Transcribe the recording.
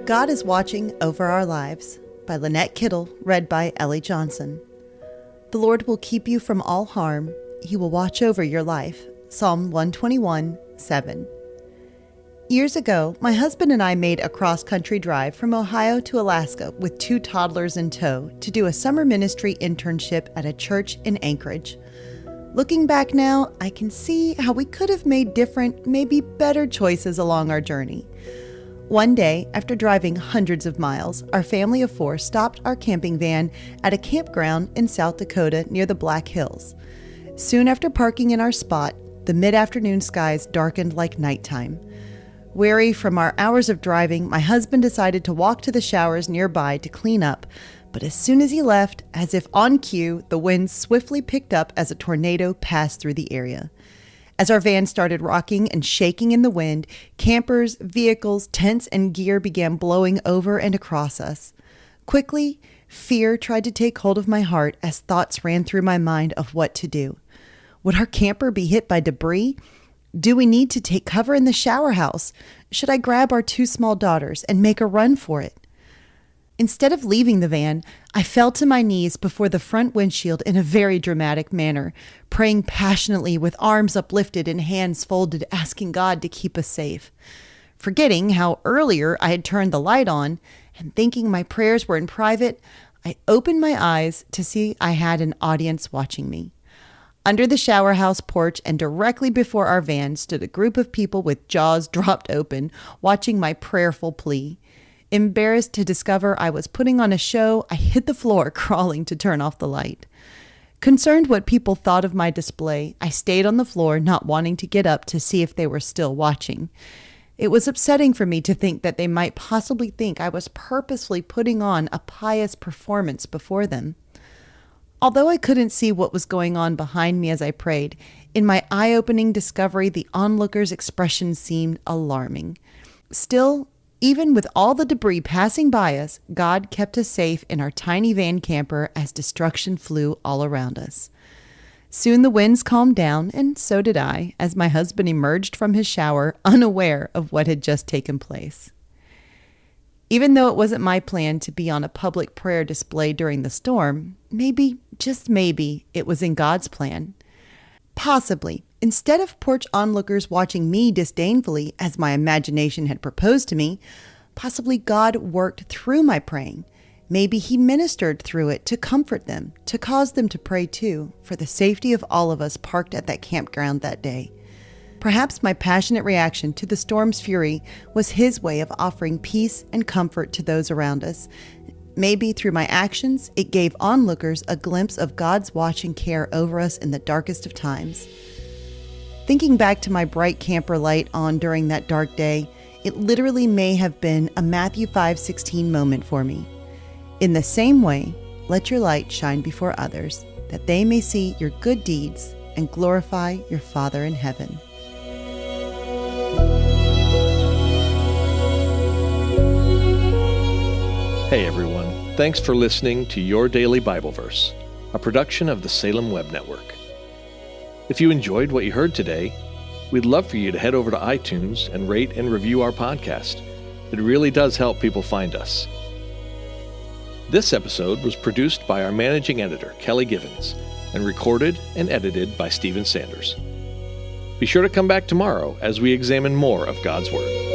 God is Watching Over Our Lives by Lynette Kittle, read by Ellie Johnson. The Lord will keep you from all harm. He will watch over your life. Psalm 121:7. Years ago, my husband and I made a cross-country drive from Ohio to Alaska with 2 toddlers in tow to do a summer ministry internship at a church in Anchorage. Looking back now, I can see how we could have made different, maybe better choices along our journey. One day, after driving hundreds of miles, our family of 4 stopped our camping van at a campground in South Dakota near the Black Hills. Soon after parking in our spot, the mid-afternoon skies darkened like nighttime. Weary from our hours of driving, my husband decided to walk to the showers nearby to clean up, but as soon as he left, as if on cue, the wind swiftly picked up as a tornado passed through the area. As our van started rocking and shaking in the wind, campers, vehicles, tents, and gear began blowing over and across us. Quickly, fear tried to take hold of my heart as thoughts ran through my mind of what to do. Would our camper be hit by debris? Do we need to take cover in the shower house? Should I grab our 2 small daughters and make a run for it? Instead of leaving the van, I fell to my knees before the front windshield in a very dramatic manner, praying passionately with arms uplifted and hands folded, asking God to keep us safe. Forgetting how earlier I had turned the light on and thinking my prayers were in private, I opened my eyes to see I had an audience watching me. Under the shower house porch and directly before our van stood a group of people with jaws dropped open, watching my prayerful plea. Embarrassed to discover I was putting on a show, I hit the floor, crawling to turn off the light. Concerned what people thought of my display, I stayed on the floor, not wanting to get up to see if they were still watching. It was upsetting for me to think that they might possibly think I was purposefully putting on a pious performance before them. Although I couldn't see what was going on behind me as I prayed, in my eye-opening discovery, the onlookers' expression seemed alarming. Still, even with all the debris passing by us, God kept us safe in our tiny van camper as destruction flew all around us. Soon the winds calmed down, and so did I, as my husband emerged from his shower, unaware of what had just taken place. Even though it wasn't my plan to be on a public prayer display during the storm, maybe, just maybe, it was in God's plan. Possibly, instead of porch onlookers watching me disdainfully as my imagination had proposed to me, possibly God worked through my praying. Maybe he ministered through it to comfort them, to cause them to pray too, for the safety of all of us parked at that campground that day. Perhaps my passionate reaction to the storm's fury was his way of offering peace and comfort to those around us. Maybe through my actions, it gave onlookers a glimpse of God's watching care over us in the darkest of times. Thinking back to my bright camper light on during that dark day, it literally may have been a Matthew 5:16 moment for me. In the same way, let your light shine before others, that they may see your good deeds and glorify your Father in heaven. Hey everyone, thanks for listening to Your Daily Bible Verse, a production of the Salem Web Network. If you enjoyed what you heard today, we'd love for you to head over to iTunes and rate and review our podcast. It really does help people find us. This episode was produced by our managing editor, Kelly Givens, and recorded and edited by Stephen Sanders. Be sure to come back tomorrow as we examine more of God's Word.